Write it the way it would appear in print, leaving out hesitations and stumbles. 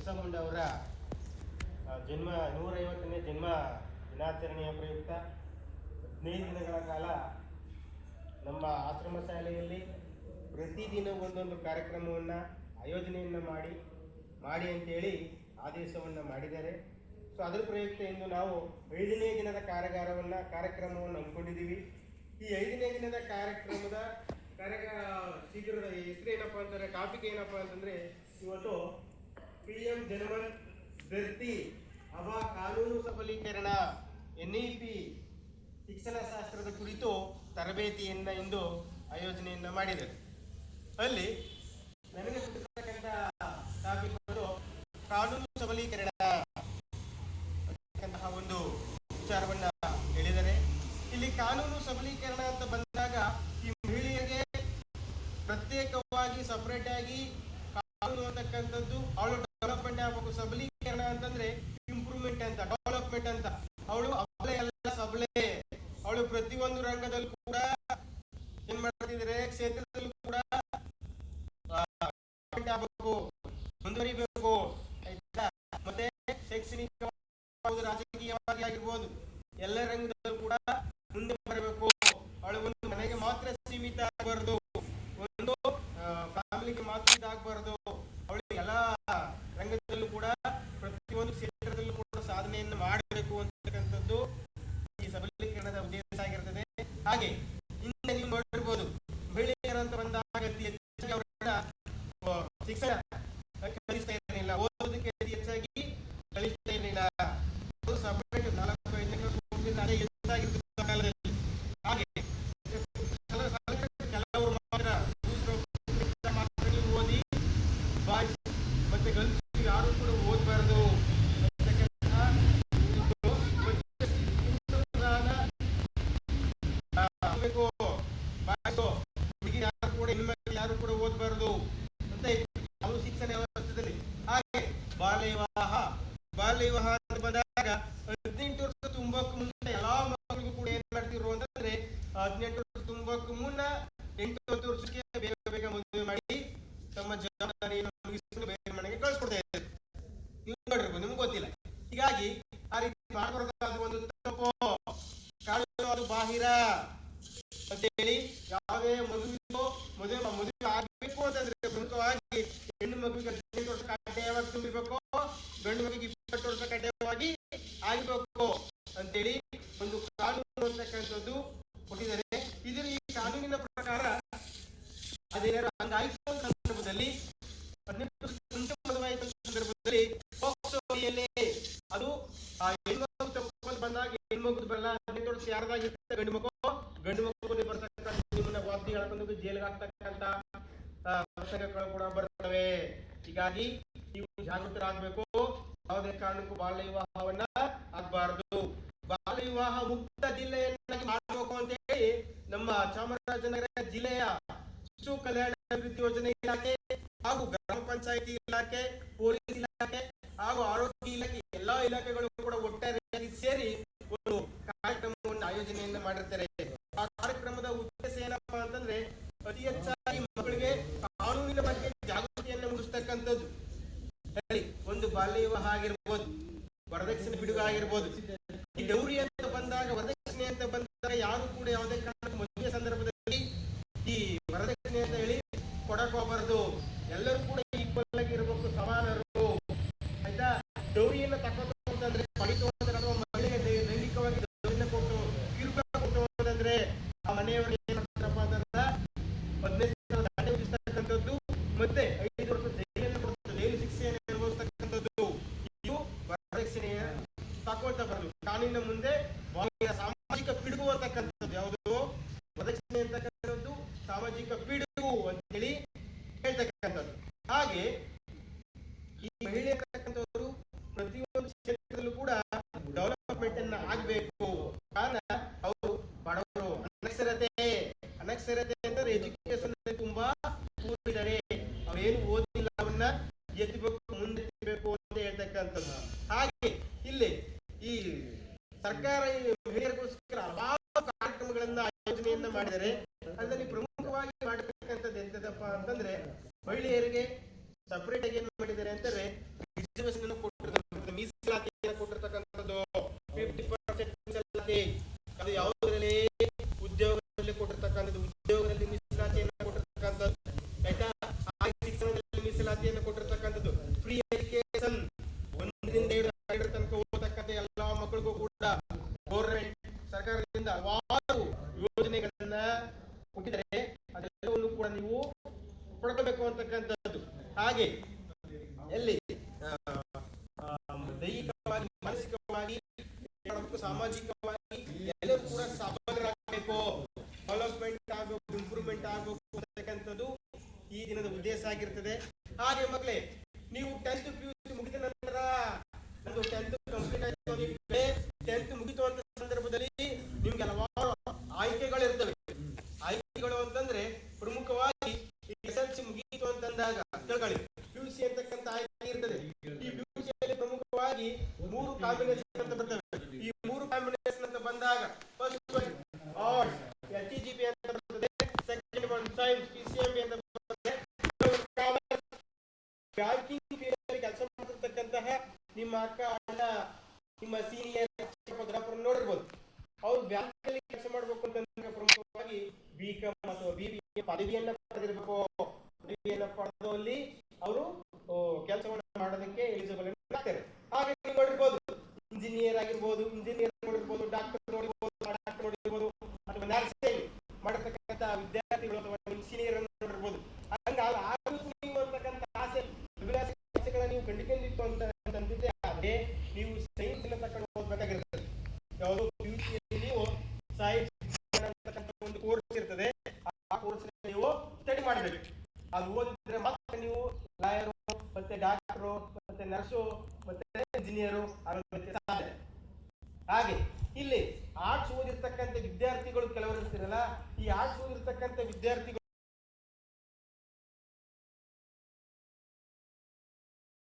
ಬಿರ್ಸಾ ಮುಂಡಾ ಅವರ ಜನ್ಮ 150ನೇ ಜನ್ಮ ದಿನಾಚರಣೆಯ ಪ್ರಯುಕ್ತ 15 ದಿನಗಳ ಕಾಲ ನಮ್ಮ ಆಶ್ರಮ ಶಾಲೆಯಲ್ಲಿ ಪ್ರತಿದಿನ ಒಂದೊಂದು ಕಾರ್ಯಕ್ರಮವನ್ನು ಆಯೋಜನೆಯನ್ನು ಮಾಡಿ ಅಂತೇಳಿ ಆದೇಶವನ್ನು ಮಾಡಿದ್ದಾರೆ. ಸೊ ಅದರ ಪ್ರಯುಕ್ತ ಇಂದು ನಾವು 5ನೇ ದಿನದ ಕಾರ್ಯಕ್ರಮವನ್ನು ಹಮ್ಮಿಕೊಂಡಿದ್ದೀವಿ. ಈ 5ನೇ ದಿನದ ಕಾರ್ಯಕ್ರಮದ ಶೀಘ್ರದ ಹೆಸರು ಏನಪ್ಪ ಅಂತಂದರೆ, ಟಾಪಿಕ್ ಏನಪ್ಪ ಅಂತಂದರೆ, ಇವತ್ತು PM ಜನಮನ್ ಭರ್ತಿ ಅವ ಕಾನೂನು ಸಬಲೀಕರಣ NEP ಶಿಕ್ಷಣ ಶಾಸ್ತ್ರದ ಕುರಿತು ತರಬೇತಿಯನ್ನು ಇಂದು ಆಯೋಜನೆಯನ್ನು ಮಾಡಿದ್ದಾರೆ. ಅಲ್ಲಿ ನನಗೆ ಕೊಟ್ಟಿರ್ತಕ್ಕಂಥ ಟಾಪಿಕ್ ಕಾನೂನು ಸಬಲೀಕರಣ ಅಂತಕ್ಕಂತಹ ಒಂದು ವಿಚಾರವನ್ನು ಹೇಳಿದ್ದಾರೆ. ಇಲ್ಲಿ ಕಾನೂನು ಸಬಲೀಕರಣ ಅಂತ ಬಂದಾಗ ಈ ಮಹಿಳೆಯರಿಗೆ ಪ್ರತ್ಯೇಕವಾಗಿ ಸಪರೇಟ್ ಆಗಿ ಕಾನೂನು ಅಂತಕ್ಕಂಥದ್ದು ಅವಳು ಡೆವಲಪ್ಮೆಂಟ್ ಆಗಬೇಕು. ಸಬಲೀಕರಣ ಅಂತಂದ್ರೆ ಇಂಪ್ರೂವ್ಮೆಂಟ್ ಅಂತ, ಡೆವಲಪ್ಮೆಂಟ್ ಅಂತ. ಅವಳು ಅಬಲೆ ಅಲ್ಲ, ಸಬಲೆ. ಅವಳು ಪ್ರತಿಯೊಂದು ರಂಗದಲ್ಲೂ ಕೂಡ ಏನ್ ಮಾಡ್ತಿದ್ದಾರೆ, ಕ್ಷೇತ್ರದಲ್ಲೂ ಕೂಡ ಆಗಬೇಕು, ಮುಂದುವರಿಬೇಕು, ಆಯ್ತಾ. ಮತ್ತೆ ಶೈಕ್ಷಣಿಕವಾಗಿ, ರಾಜಕೀಯವಾಗಿ ಆಗಿರ್ಬೋದು, ಎಲ್ಲ ರಂಗದಲ್ಲೂ ಕೂಡ ಮುಂದೆ ಬರಬೇಕು. ಅವಳು ಒಂದು ಮನೆಗೆ ಮಾತ್ರ ಸೀಮಿತ ಆಗಬಾರ್ದು, ಒಂದು ಫ್ಯಾಮಿಲಿಗೆ ಮಾತ್ರ ಇದಾಗಬಾರ್ದು. ಅವಳು ಎಲ್ಲ ರಂಗದಲ್ಲೂ ಕೂಡ ಪ್ರತಿಯೊಂದು ಕ್ಷೇತ್ರದಲ್ಲೂ ಕೂಡ ಸಾಧನೆಯನ್ನು ಮಾಡಬೇಕು ಅಂತಕ್ಕಂಥದ್ದು ಈ ಸಬಲೀಕರಣದ ಉದ್ದೇಶ ಆಗಿರ್ತದೆ. ಹಾಗೆ ಹಿಂದೆ ನೀವು ನೋಡಿರ್ಬೋದು, ಮಹಿಳೆಯರಂತ ಬಂದಾಗ ಅತಿ ಹೆಚ್ಚಾಗಿ ಅವರನ್ನ ಶಿಕ್ಷಣ ಕಲಿಸ್ತಾ ಇರಲಿಲ್ಲ, ಓದೋದಕ್ಕೆ ಅತಿ ಹೆಚ್ಚಾಗಿ ಕಲಿಸ್ತಾ ಇರಲಿಲ್ಲ. ಸಪರೇಟ್ 4-5 ಅದೇ ಹೆಚ್ಚಾಗಿರ್ತಿತ್ತು ಕಾಲದಲ್ಲಿ. ಹಾಗೆ ಕೆಲವರು ಮಾತ್ರ ನೀವು ಓದಿ, ಬಾಯ್ಸ್ ಮತ್ತೆ ಗರ್ಲ್ಸ್ ಯಾರು ಕೂಡ ಓದಬಾರ್ದು ಹುಡುಗಿ ಯಾರು ಕೂಡ ಹೆಣ್ಮಕ್ಳು ಯಾರು ಕೂಡ ಓದಬಾರ್ದು ಅಂತ ಅವರು ಶಿಕ್ಷಣ ವ್ಯವಸ್ಥೆಯಲ್ಲಿ. ಹಾಗೆ ಬಾಲ್ಯ ವಿವಾಹ ಅಂತ ಬಂದಾಗ 18 ವರ್ಷ ತುಂಬಕ್ಕೂ ಮುಂಚೆ ಎಲ್ಲಾ ಮಕ್ಕಳಿಗೂ ಕೂಡ ಏನ್ ಮಾಡ್ತಿದ್ರು ಅಂತಂದ್ರೆ, 18 ವರ್ಷ ತುಂಬಕ್ಕೂ ಮುನ್ನ 8-10 ವರ್ಷಕ್ಕೆ ಬೇಗ ಮದುವೆ ಮಾಡಿ ತಮ್ಮ ಜವಾಬ್ದಾರಿಯನ್ನು ಮುಗಿಸಿಕೊಂಡು ಬೇರೆ ಮನೆಗೆ ಕಳಿಸ್ಕೊಡ್ತಾ ಇದ್ದಾರೆ. ನೀವು ನೋಡಿರ್ಬೋದು, ನಿಮ್ಗೆ ಗೊತ್ತಿಲ್ಲ. ಹೀಗಾಗಿ ಆ ರೀತಿ ಮಾಡಬಾರ್ದು, ಅದು ಒಂದು ತಪ್ಪು, ಕಾನೂನು ಅದು ಬಾಹಿರ ಅಂತೇಳಿ ಯಾವುದೇ ಮದುವೆ ಆಗಬೇಕು ಅಂತಂದ್ರೆ ಪ್ರಮುಖವಾಗಿ ಹೆಣ್ಣು ಮಗುವಿಗೆ 18 ವರ್ಷ ಕಡ್ಡಾಯವಾಗಿ ತುಂಬಿಬೇಕು, ಗಂಡು ಮಗುವಿಗೆ 20 ವರ್ಷ ಕಡ್ಡಾಯವಾಗಿ ಆಗಬೇಕು ಅಂತೇಳಿ ಒಂದು ಕಾನೂನು ಅಂತಕ್ಕಂಥದ್ದು ಕೊಟ್ಟಿದ್ದಾರೆ. ಇದರ ಈ ಕಾನೂನಿನ ಪ್ರಕಾರ ಅದೇನಾದ್ರು ಹಂಗಾಯ್ತು ಸಂದರ್ಭದಲ್ಲಿ, 18 ವರ್ಷ ಮುಂಚೆ ಮದುವಾಯಿತ ಸಂದರ್ಭದಲ್ಲಿ ಅದು ಆ ಹೆಣ್ಮಗು ತಪ್ಪಲ್ಲಿ ಬಂದಾಗ ಹೆಣ್ಮಗು ಬರಲ್ಲ, 18 ವರ್ಷ ಯಾರ್ದಾಗಿರುತ್ತೆ ಗಂಡು ಮಗು ಬರ್ತಕ್ಕಂಥ ನಿಮ್ಮನ್ನ ವಾದಿ ಹೇಳ್ಕೊಂಡು ಜೈಲಿಗೆ ಹಾಕ್ತಕ್ಕಂಥ ಪ್ರಸಂಗಗಳು ಕೂಡ ಬರ್ತವೆ. ಹೀಗಾಗಿ ನೀವು ಜಾಗೃತರಾಗಬೇಕು. ಯಾವುದೇ ಕಾರಣಕ್ಕೂ ಬಾಲ್ಯ ವಿವಾಹವನ್ನ ಆಗಬಾರದು. ಬಾಲ್ಯ ವಿವಾಹ ಮುಕ್ತ ಜಿಲ್ಲೆಯನ್ನಾಗಿ ಮಾಡಬೇಕು ಅಂತ ಹೇಳಿ ನಮ್ಮ ಚಾಮರಾಜನಗರ ಜಿಲ್ಲೆಯ ಶಿಶು ಕಲ್ಯಾಣ ಅಭಿವೃದ್ಧಿ ಯೋಜನೆ ಇಲಾಖೆ ಹಾಗೂ ಗ್ರಾಮ ಪಂಚಾಯಿತಿ ಇಲಾಖೆ, ಪೊಲೀಸ್ ಇಲಾಖೆ ಹಾಗೂ ಆರೋಗ್ಯ ಇಲಾಖೆ, ಎಲ್ಲಾ ಇಲಾಖೆಗಳು ಕೂಡ ಒಟ್ಟಾರೆಯಾಗಿ ಸೇರಿ ಒಂದು ಕಾರ್ಯಕ್ರಮವನ್ನು ಆಯೋಜನೆಯನ್ನು ಮಾಡಿರ್ತಾರೆ. ಆ ಕಾರ್ಯಕ್ರಮದ ಉದ್ದೇಶ ಏನಪ್ಪಾ ಅಂತಂದ್ರೆ, ಅತಿ ಹೆಚ್ಚಾಗಿ ಮಕ್ಕಳಿಗೆ ಕಾನೂನಿನ ಬಗ್ಗೆ ಜಾಗೃತಿಯನ್ನು ಮೂಡಿಸ್ತಕ್ಕಂಥದ್ದು. ಒಂದು ಬಾಲ್ಯ ವಿವಾಹ ಆಗಿರ್ಬೋದು, ವರದಕ್ಷಿಣೆ ಬಿಡುಗ ಆಗಿರ್ಬೋದು. ಈ ಡೌರಿ ಅಂತ ಬಂದಾಗ, ವರದಕ್ಷಿಣೆ ಅಂತ ಬಂದಾಗ ಯಾರು ಕೂಡ ಯಾವುದೇ ಕಾರಣಕ್ಕೂ ಮದುವೆ ಸಂದರ್ಭದಲ್ಲಿ ಈ ವರದಕ್ಷಿಣೆ ಅಂತ ಹೇಳಿ ಕೊಡಕ್ ಹೋಗಬಾರ್ದು. ಎಲ್ಲರೂ ಕೂಡ ಈಕ್ವಲ್ ಆಗಿ ಇರಬೇಕು, ಸಮಾನರು, ಆಯ್ತಾ. ಡೌರಿಯನ್ನು ತಕ್ಕೋಬೇಕು ಅಂತಂದ್ರೆ, ಅಥವಾ ಮಹಿಳೆಗೆ ದೈಹಿಕವಾಗಿ ಡೌರಿನ ಕೊಟ್ಟು ಕೊಟ್ಟು ಅಂತಂದ್ರೆ ಆ ಮನೆಯವರು ಏನ್ ಮಾಡ್ತಾರಪ್ಪ ಅಂತಂದ್ರೆ 15 ಸಾವಿರ ದಂಡ ವಿಧಿಸ್ತಕ್ಕಂಥದ್ದು, ಮತ್ತೆ 5 ವರ್ಷ ಜೈಲನ್ನು ಕೊಡ್ತಾರೆ, ಜೈಲು ಶಿಕ್ಷೆಯನ್ನು ಅನುಭವಿಸ್ತಕ್ಕಂಥದ್ದು. ಇವು ವರದಕ್ಷಿಣೆಯ ತಕೊಳ್ತಾ ಬರಲು ಕಾನೂನಿನ ಮುಂದೆ ಸಾಮಾಜಿಕ ಪಿಡುಗು ಅಂತಕ್ಕಂಥದ್ದು. ಯಾವುದು ವರದಕ್ಷಿಣೆ ಅಂತಕ್ಕಂಥದ್ದು ಸಾಮಾಜಿಕ ಪಿಡುಗು ಅಂತೇಳಿ ಹೇಳ್ತಕ್ಕಂಥದ್ದು. ಹಾಗೆ ಈ ಮಹಿಳೆ ಅಂತಕ್ಕಂಥವರು ಪ್ರತಿಯೊಂದು ಕ್ಷೇತ್ರದಲ್ಲೂ ಕೂಡ ಡೆವಲಪ್ಮೆಂಟ್ ಅನ್ನ ಆಗಬೇಕು. ಕಾರಣ ಅವರು ಬಡವರು, ಅನಕ್ಷರತೆ ಅಂದರೆ ಎಜುಕೇಶನ್ ತುಂಬಾ ಕೂಡಿದ್ದಾರೆ, ಅವರೇನು ಓದಿಲ್ಲ, ಅವನ್ನ ಎತ್ತಬೇಕು, ಮುಂದೆ ಎತ್ತಬೇಕು ಅಂತ ಹೇಳ್ತಕ್ಕಂಥದ್ದು. ಹಾಗೆ ಇಲ್ಲಿ ಈ ಸರ್ಕಾರ ಮಹಿಳೆಯರಿಗೋಸ್ಕರ ಹಲವಾರು ಕಾರ್ಯಕ್ರಮಗಳನ್ನ ಆಯೋಜನೆಯನ್ನ ಮಾಡಿದರೆ, ಅದರಲ್ಲಿ ಪ್ರಮುಖವಾಗಿ ಮಾಡತಕ್ಕಂಥದ್ದು ಎಂತದಪ್ಪ ಅಂತಂದ್ರೆ, ಮಹಿಳೆಯರಿಗೆ ಸಪರೇಟ್ ಆಗಿ ಏನು ಮಾಡಿದ್ದಾರೆ ಅಂತಂದ್ರೆ ರಿಸರ್ವೇಶನ್ ಕೊಟ್ಟಿರ್ತಕ್ಕಂಥ ಮೀಸಲಾತಿಯನ್ನು ಕೊಟ್ಟಿರ್ತಕ್ಕಂಥದ್ದು 50% ಮೀಸಲಾತಿ. ಅದು ಯಾವುದರಲ್ಲಿ? ಉದ್ಯೋಗದಲ್ಲಿ ಕೊಟ್ಟಿರ್ತಕ್ಕಂಥದ್ದು, ಉದ್ಯೋಗದಲ್ಲಿ ಮೀಸಲಾತಿಯನ್ನು ಕೊಟ್ಟಿರ್ತಕ್ಕಂಥದ್ದು ಆಯ್ತಾ. ಶಿಕ್ಷಣದಲ್ಲಿ ಮೀಸಲಾತಿಯನ್ನು ಕೊಟ್ಟಿರ್ತಕ್ಕಂಥದ್ದು, ಫ್ರೀ ಎಜುಕೇಶನ್, ಒಂದರಿಂದ 7 ತನಕ ಓದತಕ್ಕಂಥ ಎಲ್ಲಾ ಮಕ್ಕಳಿಗೂ ಕೂಡ ಗೌರ್ಮೆಂಟ್ ಸರ್ಕಾರದಿಂದ ಹಲವಾರು ಯೋಜನೆಗಳನ್ನ ಕೊಟ್ಟಿದ್ದಾರೆ. ಅದೆಲ್ಲವನ್ನು ಕೂಡ ನೀವು ಪಡ್ಕೋಬೇಕು ಅಂತಕ್ಕಂಥದ್ದು. ಹಾಗೆ ಎಲ್ಲಿ ದೈಹಿಕವಾಗಿ, ಮಾನಸಿಕವಾಗಿ, ಸಾಮಾಜಿಕವಾಗಿ ಎಲ್ಲರೂ ಕೂಡ ಸಬಲರಾಗಬೇಕು, ಡೆವಲಪ್ಮೆಂಟ್ ಆಗಬೇಕು, ಇಂಪ್ರೂವ್ಮೆಂಟ್ ಆಗಬೇಕು ಅಂತಕ್ಕಂಥದ್ದು ಈ ದಿನದ ಉದ್ದೇಶ ಆಗಿರ್ತದೆ. ಹಾಗೆ ಮಕ್ಕಳೇ, ನೀವು 10th PUC ಮುಗಿದ ನಂತರ ಒಂದು 10th ಕಂಪ್ಲೀಟ್ ಆಯ್ತು, 10th ಮುಗಿತು ಅಂತ ಸಂದರ್ಭದಲ್ಲಿ ನಿಮ್ಗೆ ಹಲವಾರು ಆಯ್ಕೆಗಳಿರ್ತವೆ. ಆಯ್ಕೆಗಳು ಅಂತಂದ್ರೆ ಪ್ರಮುಖವಾಗಿ SLC ಮುಗಿಯಿತು ಅಂತಂದಾಗ ತಿಳ್ಕೊಳ್ಳಿ, PUC ಅಂತಕ್ಕಂಥ ಆಯ್ಕೆ ಇರ್ತದೆ. ಈ PUC ಅಲ್ಲಿ ಪ್ರಮುಖವಾಗಿ 3 ಕಾಂಬಿನೇಷನ್ ಅಂತ ಬರ್ತವೆ. ಈ 3 ಕಾಂಬಿನೇಷನ್ ಅಂತ ಬಂದಾಗ ಫಸ್ಟ್ ಆರ್ಟ್ಸ್ HEGP ಅಂತ ಬರ್ತದೆ, ಸೆಕೆಂಡ್ ಒನ್ ಸೈನ್ಸ್ PCMB ಅಂತ ಬರ್ತದೆ, ಬ್ಯಾಂಕಿಂಗ್ ಫೀಲ್ಡ್ ಕೆಲಸ ಮಾಡ್ತಿರ್ತಕ್ಕಂತಹ ನಿಮ್ಮ ಅಕ್ಕ, ಅಣ್ಣ, ನಿಮ್ಮ ಸೀನಿಯರ್ ಶಿಕ್ಷಕರು ನೋಡಿರ್ಬೋದು. ಅವ್ರು ಬ್ಯಾಂಕ್ ಅಲ್ಲಿ ಕೆಲಸ ಮಾಡ್ಬೇಕು ಅಂತಂದ್ರೆ ಪ್ರಮುಖವಾಗಿ BCom ಅಥವಾ BBA ಪದವಿಯನ್ನ ಪಡೆದಿರಬೇಕು. ಪದವಿಯನ್ನ ಪಡೆದಲ್ಲಿ ಅವರು ಕೆಲಸವನ್ನು ಮಾಡೋದಕ್ಕೆ ಎಲಿಜಿಬಲ್ ಆಗ್ತಾರೆ. ಹಾಗೆ ನೀವು ನೋಡಿರ್ಬೋದು, ಇಂಜಿನಿಯರ್ ಆಗಿರ್ಬೋದು, ಡಾಕ್ಟರ್ ನೋಡಿರ್ಬೋದು, ಅಥವಾ ನರ್ಸಿಂಗ್ ಮಾಡತಕ್ಕಂಥ ವಿದ್ಯಾರ್ಥಿಗಳು ಅಥವಾ ಇಂಜಿನಿಯರ್ ನೋಡಿರ್ಬೋದು. ನೀವು ಅಂತಕ್ಕಂಥ ಆಸೆ ಅಭಿಲಾಷೆಗಳನ್ನ ನೀವು ಕಂಡುಕೊಂಡಿತ್ತು ಅಂತಂದಿದ್ದೆ ಆದ್ರೆ ನೀವು ಸೈನ್ಸ್ ಅನ್ನ ತಕೊಂಡು ಓದ್ಬೇಕಾಗಿರ್ತದೆ. ಯಾವುದೋ PUC ನೀವು ಸೈನ್ಸ್ ಅಂತಕ್ಕಂಥ ಒಂದು ಕೋರ್ಸ್ ಇರ್ತದೆ, ಆ ಕೋರ್ಸ್ ನೀವು ಸ್ಟಡಿ ಮಾಡಬೇಕು. ಅದು ಓದಿದ್ರೆ ಮತ್ತೆ ನೀವು ಲಾಯರು, ಮತ್ತೆ ಡಾಕ್ಟರು, ಮತ್ತೆ ನರ್ಸು, ಮತ್ತೆ ಇಂಜಿನಿಯರು ಆಗೋದಕ್ಕೆ ಸಾಧ್ಯ. ಹಾಗೆ ಇಲ್ಲಿ ಆರ್ಟ್ಸ್ ಓದಿರ್ತಕ್ಕಂಥ ವಿದ್ಯಾರ್ಥಿಗಳು ಕೆಲವರು ಇರ್ತಿರಲ್ಲ, ಈ ಆರ್ಟ್ಸ್ ಓದಿರ್ತಕ್ಕಂಥ ವಿದ್ಯಾರ್ಥಿಗಳು